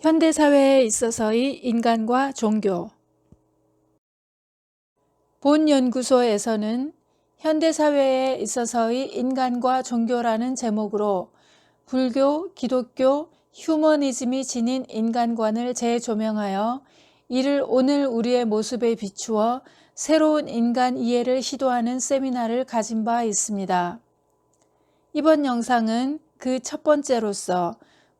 현대사회에 있어서의 인간과 종교. 본 연구소에서는 현대사회에 있어서의 인간과 종교라는 제목으로 불교, 기독교, 휴머니즘이 지닌 인간관을 재조명하여 이를 오늘 우리의 모습에 비추어 새로운 인간 이해를 시도하는 세미나를 가진 바 있습니다. 이번 영상은 그 첫 번째로서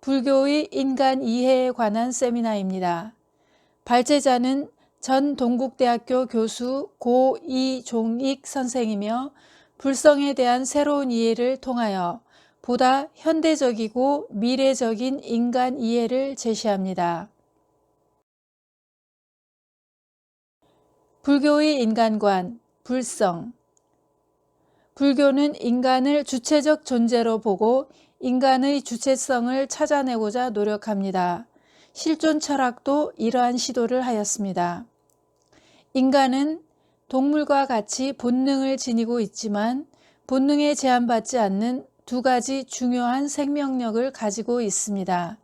불교의 인간 이해에 관한 세미나입니다. 발제자는 전 동국대학교 교수 고 이종익 선생이며 불성에 대한 새로운 이해를 통하여 보다 현대적이고 미래적인 인간 이해를 제시합니다. 불교의 인간관, 불성. 불교는 인간을 주체적 존재로 보고 인간의 주체성을 찾아내고자 노력합니다. 실존 철학도 이러한 시도를 하였습니다. 인간은 동물과 같이 본능을 지니고 있지만 본능에 제한받지 않는 두 가지 중요한 생명력을 가지고 있습니다.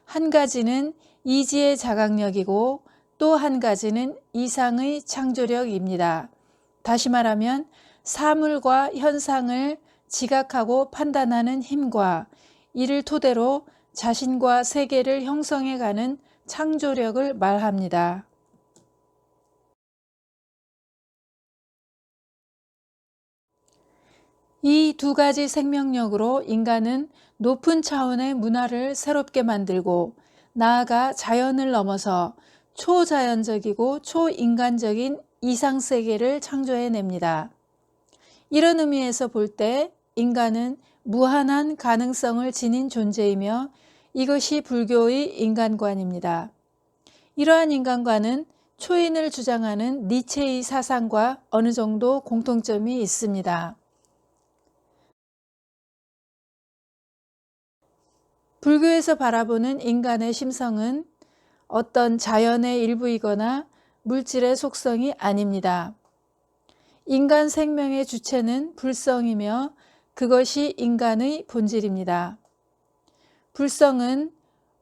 한 가지는 이지의 자각력이고 또 한 가지는 이상의 창조력입니다. 다시 말하면 사물과 현상을 지각하고 판단하는 힘과 이를 토대로 자신과 세계를 형성해가는 창조력을 말합니다. 이 두 가지 생명력으로 인간은 높은 차원의 문화를 새롭게 만들고 나아가 자연을 넘어서 초자연적이고 초인간적인 이상세계를 창조해냅니다. 이런 의미에서 볼 때 인간은 무한한 가능성을 지닌 존재이며 이것이 불교의 인간관입니다. 이러한 인간관은 초인을 주장하는 니체의 사상과 어느 정도 공통점이 있습니다. 불교에서 바라보는 인간의 심성은 어떤 자연의 일부이거나 물질의 속성이 아닙니다. 인간 생명의 주체는 불성이며 그것이 인간의 본질입니다. 불성은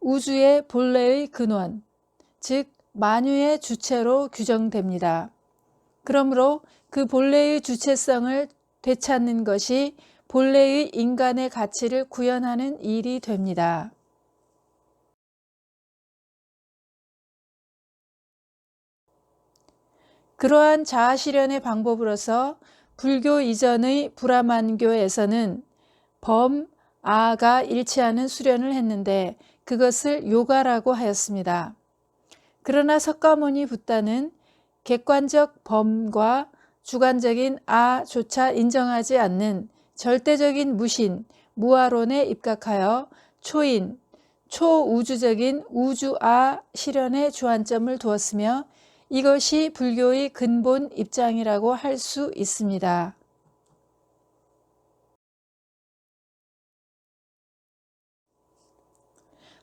우주의 본래의 근원, 즉 만유의 주체로 규정됩니다. 그러므로 그 본래의 주체성을 되찾는 것이 본래의 인간의 가치를 구현하는 일이 됩니다. 그러한 자아실현의 방법으로서 불교 이전의 브라만교에서는 범, 아가 일치하는 수련을 했는데 그것을 요가라고 하였습니다. 그러나 석가모니 붓다는 객관적 범과 주관적인 아조차 인정하지 않는 절대적인 무신, 무아론에 입각하여 초인, 초우주적인 우주아 실현에 주안점을 두었으며 이것이 불교의 근본 입장이라고 할 수 있습니다.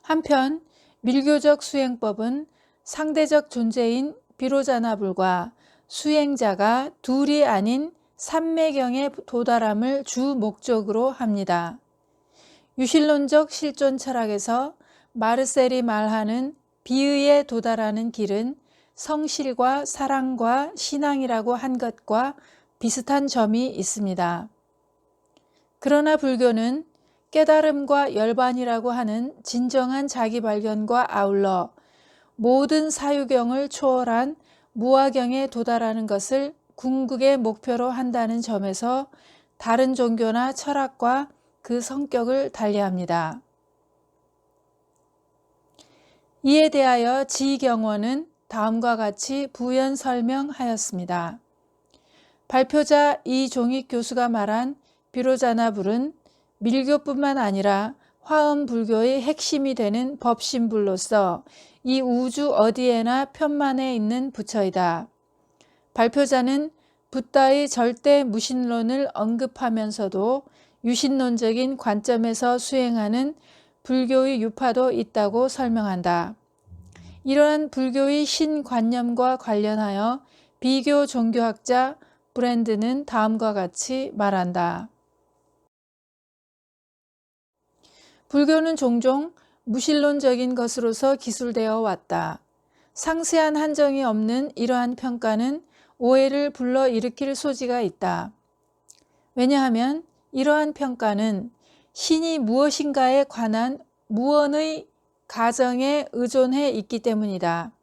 한편 밀교적 수행법은 상대적 존재인 비로자나불과 수행자가 둘이 아닌 삼매경에 도달함을 주 목적으로 합니다. 유실론적 실존 철학에서 마르셀이 말하는 비의에 도달하는 길은 성실과 사랑과 신앙이라고 한 것과 비슷한 점이 있습니다. 그러나 불교는 깨달음과 열반이라고 하는 진정한 자기 발견과 아울러 모든 사유경을 초월한 무아경에 도달하는 것을 궁극의 목표로 한다는 점에서 다른 종교나 철학과 그 성격을 달리합니다. 이에 대하여 지경원은 다음과 같이 부연 설명하였습니다. 발표자 이종익 교수가 말한 비로자나불은 밀교뿐만 아니라 화엄불교의 핵심이 되는 법신불로서 이 우주 어디에나 편만에 있는 부처이다. 발표자는 붓다의 절대 무신론을 언급하면서도 유신론적인 관점에서 수행하는 불교의 유파도 있다고 설명한다. 이러한 불교의 신관념과 관련하여 비교 종교학자 브랜드는 다음과 같이 말한다. 불교는 종종 무신론적인 것으로서 기술되어 왔다. 상세한 한정이 없는 이러한 평가는 오해를 불러일으킬 소지가 있다. 왜냐하면 이러한 평가는 신이 무엇인가에 관한 무언의 가정에 의존해 있기 때문이다.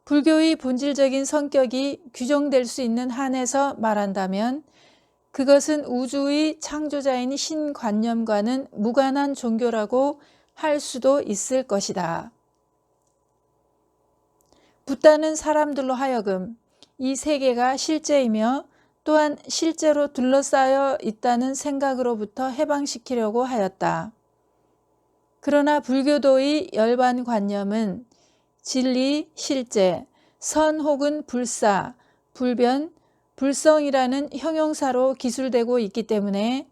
불교의 본질적인 성격이 규정될 수 있는 한에서 말한다면 그것은 우주의 창조자인 신관념과는 무관한 종교라고 할 수도 있을 것이다. 붓다는 사람들로 하여금 이 세계가 실제이며 또한 실제로 둘러싸여 있다는 생각으로부터 해방시키려고 하였다. 그러나 불교도의 열반관념은 진리, 실제, 선 혹은 불사, 불변, 불성이라는 형용사로 기술되고 있기 때문에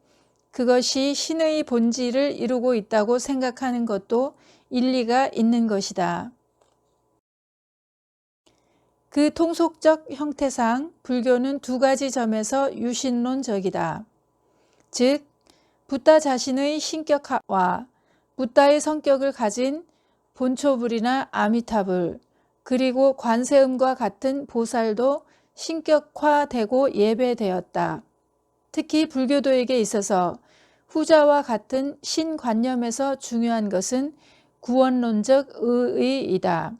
그것이 신의 본질을 이루고 있다고 생각하는 것도 일리가 있는 것이다. 그 통속적 형태상 불교는 두 가지 점에서 유신론적이다. 즉, 붓다 자신의 신격화와 붓다의 성격을 가진 본초불이나 아미타불, 그리고 관세음과 같은 보살도 신격화되고 예배되었다. 특히 불교도에게 있어서 후자와 같은 신관념에서 중요한 것은 구원론적 의의이다.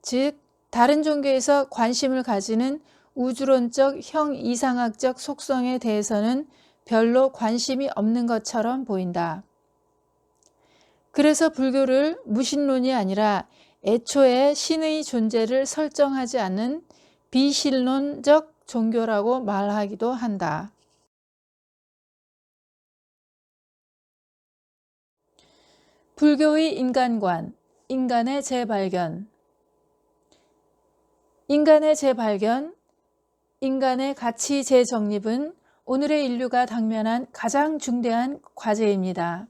즉, 다른 종교에서 관심을 가지는 우주론적 형이상학적 속성에 대해서는 별로 관심이 없는 것처럼 보인다. 그래서 불교를 무신론이 아니라 애초에 신의 존재를 설정하지 않는 비신론적 종교라고 말하기도 한다. 불교의 인간관, 인간의 재발견. 인간의 재발견, 인간의 가치 재정립은 오늘의 인류가 당면한 가장 중대한 과제입니다.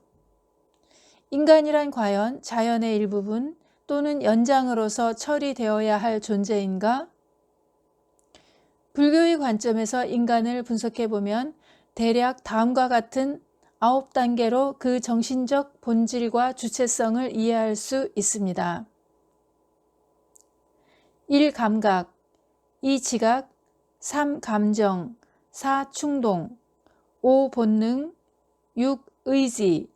인간이란 과연 자연의 일부분 또는 연장으로서 처리되어야 할 존재인가? 불교의 관점에서 인간을 분석해보면 대략 다음과 같은 9단계로 그 정신적 본질과 주체성을 이해할 수 있습니다. 1. 감각, 2. 지각, 3. 감정, 4. 충동, 5. 본능, 6. 의지,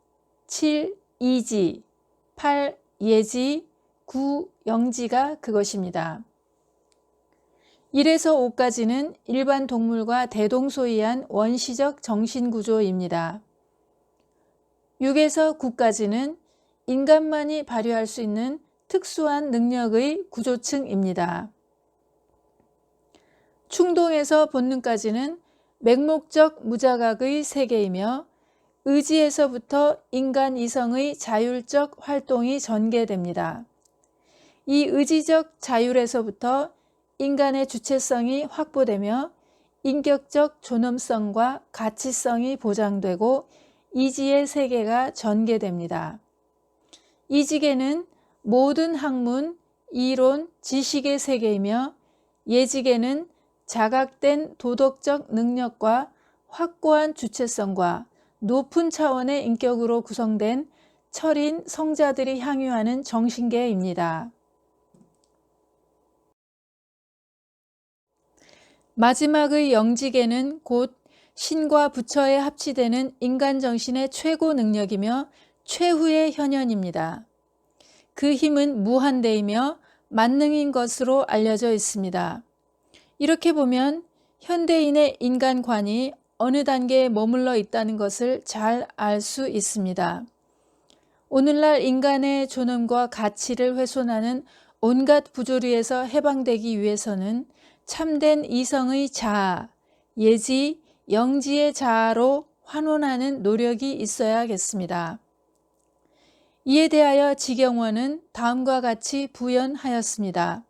7. 이지, 8. 예지, 9. 영지가 그것입니다. 1에서 5까지는 일반 동물과 대동소이한 원시적 정신구조입니다. 6에서 9까지는 인간만이 발휘할 수 있는 특수한 능력의 구조층입니다. 충동에서 본능까지는 맹목적 무자각의 세계이며 의지에서부터 인간 이성의 자율적 활동이 전개됩니다. 이 의지적 자율에서부터 인간의 주체성이 확보되며 인격적 존엄성과 가치성이 보장되고 이지의 세계가 전개됩니다. 이직에는 모든 학문, 이론, 지식의 세계이며 예직에는 자각된 도덕적 능력과 확고한 주체성과 높은 차원의 인격으로 구성된 철인 성자들이 향유하는 정신계입니다. 마지막의 영지계는 곧 신과 부처에 합치되는 인간 정신의 최고 능력이며 최후의 현현입니다. 그 힘은 무한대이며 만능인 것으로 알려져 있습니다. 이렇게 보면 현대인의 인간관이 어느 단계에 머물러 있다는 것을 잘 알 수 있습니다. 오늘날 인간의 존엄과 가치를 훼손하는 온갖 부조리에서 해방되기 위해서는 참된 이성의 자아, 예지, 영지의 자아로 환원하는 노력이 있어야겠습니다. 이에 대하여 지경원은 다음과 같이 부연하였습니다.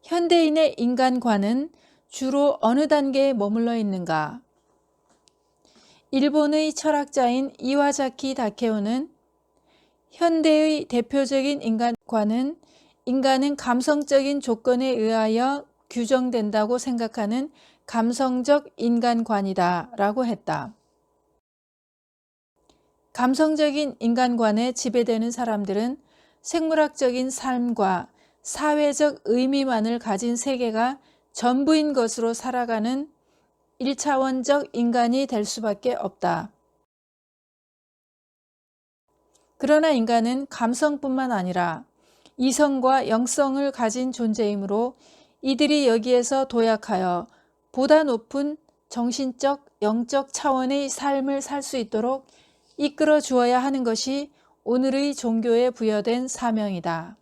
현대인의 인간관은 주로 어느 단계에 머물러 있는가? 일본의 철학자인 이와자키 다케오는 현대의 대표적인 인간관은 인간은 감성적인 조건에 의하여 규정된다고 생각하는 감성적 인간관이다 라고 했다. 감성적인 인간관에 지배되는 사람들은 생물학적인 삶과 사회적 의미만을 가진 세계가 전부인 것으로 살아가는 1차원적 인간이 될 수밖에 없다. 그러나 인간은 감성뿐만 아니라 이성과 영성을 가진 존재이므로 이들이 여기에서 도약하여 보다 높은 정신적, 영적 차원의 삶을 살 수 있도록 이끌어 주어야 하는 것이 오늘의 종교에 부여된 사명이다.